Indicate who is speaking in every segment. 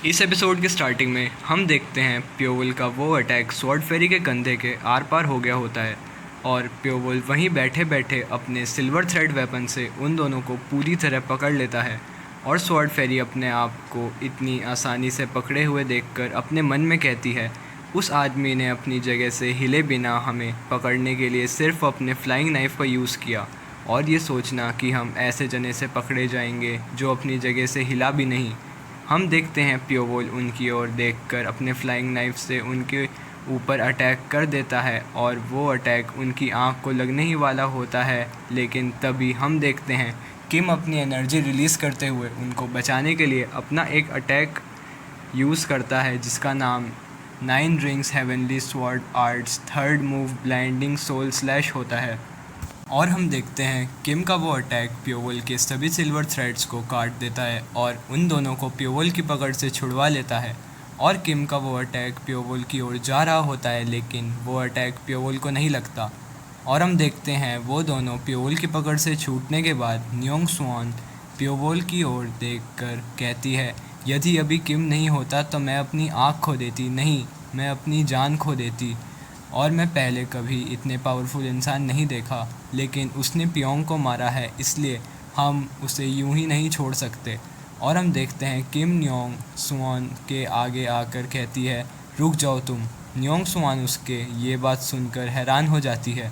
Speaker 1: इस एपिसोड के स्टार्टिंग में हम देखते हैं प्योवल का वो अटैक स्वॉर्ड फेरी के कंधे के आर पार हो गया होता है और प्योवल वहीं बैठे बैठे अपने सिल्वर थ्रेड वेपन से उन दोनों को पूरी तरह पकड़ लेता है। और स्वॉर्ड फेरी अपने आप को इतनी आसानी से पकड़े हुए देखकर अपने मन में कहती है, उस आदमी ने अपनी जगह से हिले बिना हमें पकड़ने के लिए सिर्फ अपने फ्लाइंग नाइफ़ का यूज़ किया। और ये सोचना कि हम ऐसे जने से पकड़े जाएंगे जो अपनी जगह से हिला भी नहीं। हम देखते हैं प्योवल उनकी ओर देखकर अपने फ्लाइंग नाइफ से उनके ऊपर अटैक कर देता है और वो अटैक उनकी आंख को लगने ही वाला होता है। लेकिन तभी हम देखते हैं किम अपनी एनर्जी रिलीज़ करते हुए उनको बचाने के लिए अपना एक अटैक यूज़ करता है जिसका नाम 9 rings heavenly sword arts third move blinding soul slash होता है। और हम देखते हैं किम का वो अटैक प्योवल के सभी सिल्वर थ्रेड्स को काट देता है और उन दोनों को प्योवल की पकड़ से छुड़वा लेता है। और किम का वो अटैक प्योवल की ओर जा रहा होता है लेकिन वो अटैक प्योवल को नहीं लगता। और हम देखते हैं वो दोनों प्योवल की पकड़ से छूटने के बाद न्योंग स्वान प्योवल की ओर देखकर कहती है, यदि अभी किम नहीं होता तो मैं अपनी आँख खो देती, नहीं मैं अपनी जान खो देती। और मैं पहले कभी इतने पावरफुल इंसान नहीं देखा, लेकिन उसने पियोंग को मारा है इसलिए हम उसे यूं ही नहीं छोड़ सकते। और हम देखते हैं किम न्योंग स्वान के आगे आकर कहती है, रुक जाओ तुम। न्योंग स्वान उसके ये बात सुनकर हैरान हो जाती है।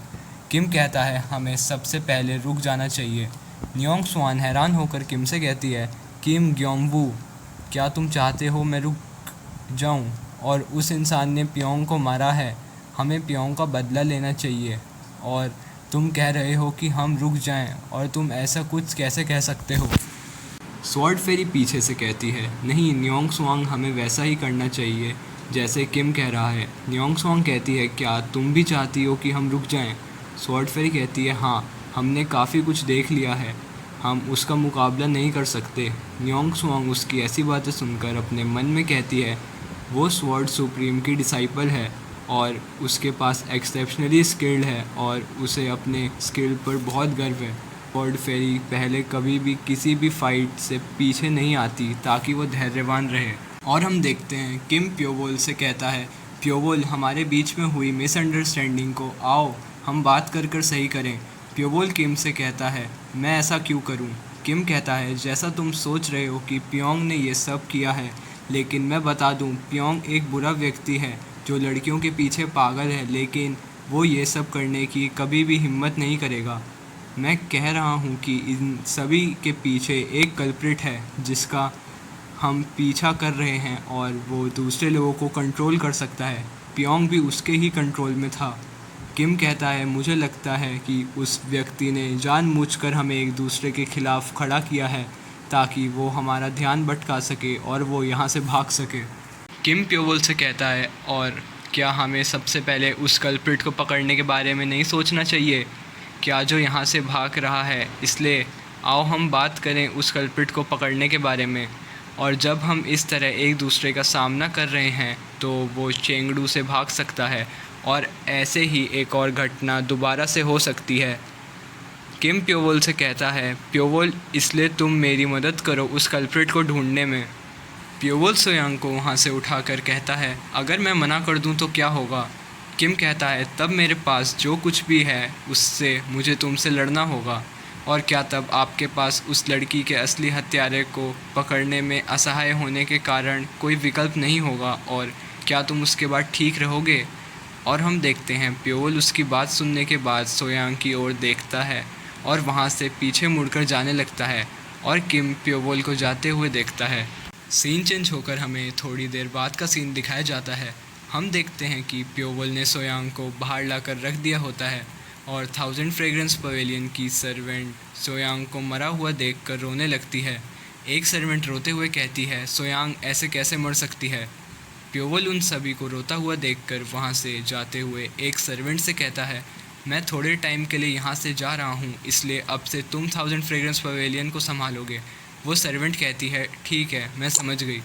Speaker 1: किम कहता है, हमें सबसे पहले रुक जाना चाहिए। न्योंग स्वान हैरान होकर किम से कहती है, किम ग्योंगवू, क्या तुम चाहते हो मैं रुक जाऊं? और उस इंसान ने पियोंग को मारा है, हमें पियोंग का बदला लेना चाहिए। और तुम कह रहे हो कि हम रुक जाएं, और तुम ऐसा कुछ कैसे कह सकते हो? स्वॉर्ड फेरी पीछे से कहती है, नहीं न्योंग स्वांग, हमें वैसा ही करना चाहिए जैसे किम कह रहा है। न्योंग स्वांग कहती है, क्या तुम भी चाहती हो कि हम रुक जाएं? स्वॉर्ड फेरी कहती है, हाँ हमने काफ़ी कुछ देख लिया है, हम उसका मुकाबला नहीं कर सकते। न्योंग स्वांग उसकी ऐसी बातें सुनकर अपने मन में कहती है, वो स्वॉर्ड सुप्रीम की डिसाइपल है और उसके पास एक्सेप्शनली स्किल्ड है और उसे अपने स्किल पर बहुत गर्व है। स्वॉर्ड फेरी पहले कभी भी किसी भी फाइट से पीछे नहीं आती ताकि वो धैर्यवान रहे। और हम देखते हैं किम प्योवल से कहता है, प्योवल हमारे बीच में हुई मिसअंडरस्टैंडिंग को आओ हम बात कर कर सही करें। प्योवल किम से कहता है, मैं ऐसा क्यों करूं? किम कहता है, जैसा तुम सोच रहे हो कि पियोंग ने ये सब किया है, लेकिन मैं बता दूं पियोंग एक बुरा व्यक्ति है जो लड़कियों के पीछे पागल है, लेकिन वो ये सब करने की कभी भी हिम्मत नहीं करेगा। मैं कह रहा हूँ कि इन सभी के पीछे एक कल्प्रिट है जिसका हम पीछा कर रहे हैं और वो दूसरे लोगों को कंट्रोल कर सकता है। पियोंग भी उसके ही कंट्रोल में था। किम कहता है, मुझे लगता है कि उस व्यक्ति ने जानबूझकर हमें एक दूसरे के खिलाफ़ खड़ा किया है ताकि वो हमारा ध्यान भटका सके और वो यहाँ से भाग सके। किम प्योवल से कहता है, और क्या हमें सबसे पहले उस कल्प्रिट को पकड़ने के बारे में नहीं सोचना चाहिए क्या जो यहाँ से भाग रहा है? इसलिए आओ हम बात करें उस कल्प्रिट को पकड़ने के बारे में। और जब हम इस तरह एक दूसरे का सामना कर रहे हैं तो वो चेंगडू से भाग सकता है और ऐसे ही एक और घटना दोबारा से हो सकती है। किम प्योवल से कहता है, प्योवल इसलिए तुम मेरी मदद करो उस कल्प्रिट को ढूंढने में। प्योवल सोयांग को वहाँ से उठाकर कहता है, अगर मैं मना कर दूँ तो क्या होगा? किम कहता है, तब मेरे पास जो कुछ भी है उससे मुझे तुमसे लड़ना होगा। और क्या तब आपके पास उस लड़की के असली हत्यारे को पकड़ने में असहाय होने के कारण कोई विकल्प नहीं होगा, और क्या तुम उसके बाद ठीक रहोगे? और हम देखते हैं प्योवल उसकी बात सुनने के बाद सोयांग की ओर देखता है और वहाँ से पीछे मुड़कर जाने लगता है और किम प्योवल को जाते हुए देखता है। सीन चेंज होकर हमें थोड़ी देर बाद का सीन दिखाया जाता है। हम देखते हैं कि प्योवल ने सोयांग को बाहर लाकर रख दिया होता है और 1000 फ्रेग्रेंस पवेलियन की सर्वेंट सोयांग को मरा हुआ देखकर रोने लगती है। एक सर्वेंट रोते हुए कहती है, सोयांग ऐसे कैसे मर सकती है? प्योवल उन सभी को रोता हुआ देखकर वहाँ से जाते हुए एक सर्वेंट से कहता है, मैं थोड़े टाइम के लिए यहाँ से जा रहा हूँ, इसलिए अब से तुम 1000 फ्रेग्रेंस पवेलियन को संभालोगे। वो सर्वेंट कहती है, ठीक है मैं समझ गई।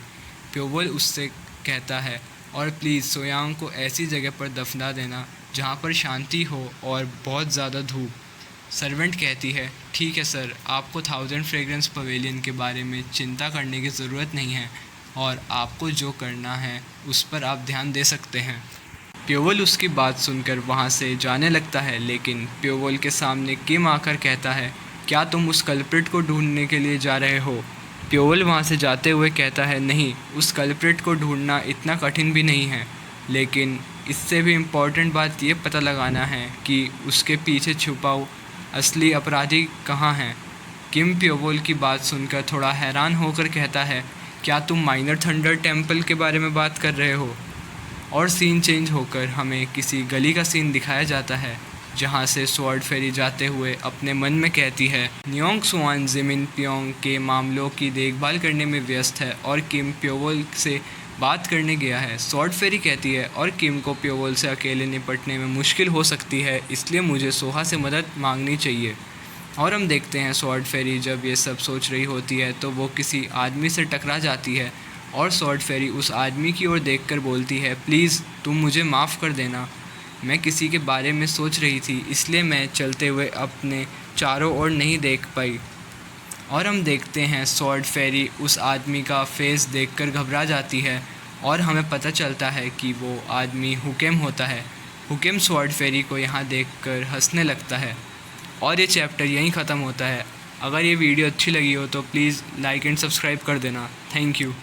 Speaker 1: प्योवल उससे कहता है, और प्लीज़ सोयांग को ऐसी जगह पर दफना देना जहाँ पर शांति हो और बहुत ज़्यादा धूप। सर्वेंट कहती है, ठीक है सर, आपको 1000 फ्रेग्रेंस पवेलियन के बारे में चिंता करने की ज़रूरत नहीं है। और आपको जो करना है उस पर आप ध्यान दे सकते हैं। प्योवल उसकी बात सुनकर वहाँ से जाने लगता है, लेकिन प्योवल के सामने किम आकर कहता है, क्या तुम उस कल्प्रिट को ढूंढने के लिए जा रहे हो? प्योवल वहाँ से जाते हुए कहता है, नहीं, उस कल्प्रिट को ढूंढना इतना कठिन भी नहीं है, लेकिन इससे भी इम्पॉर्टेंट बात ये पता लगाना है कि उसके पीछे छुपा असली अपराधी कहाँ है। किम प्योवल की बात सुनकर थोड़ा हैरान होकर कहता है, क्या तुम माइनर थंडर टेम्पल के बारे में बात कर रहे हो? और सीन चेंज होकर हमें किसी गली का सीन दिखाया जाता है, जहाँ से स्वॉर्ड फेरी जाते हुए अपने मन में कहती है, न्योंग सुआन जिमिन प्योंग के मामलों की देखभाल करने में व्यस्त है और किम प्योवल से बात करने गया है। स्वॉर्ड फेरी कहती है, और किम को प्योवल से अकेले निपटने में मुश्किल हो सकती है, इसलिए मुझे सोहा से मदद मांगनी चाहिए। और हम देखते हैं स्वॉर्ड फेरी जब ये सब सोच रही होती है तो वो किसी आदमी से टकरा जाती है, और स्वॉर्ड फेरी उस आदमी की ओर देखकर बोलती है, प्लीज़ तुम मुझे माफ़ कर देना, मैं किसी के बारे में सोच रही थी, इसलिए मैं चलते हुए अपने चारों ओर नहीं देख पाई। और हम देखते हैं स्वॉर्ड फेरी उस आदमी का फेस देखकर घबरा जाती है, और हमें पता चलता है कि वो आदमी हुकेम होता है। हुकेम स्वॉर्ड फेरी को यहाँ देखकर हंसने लगता है, और ये चैप्टर यहीं ख़त्म होता है। अगर ये वीडियो अच्छी लगी हो तो प्लीज़ लाइक एंड सब्सक्राइब कर देना। Thank you.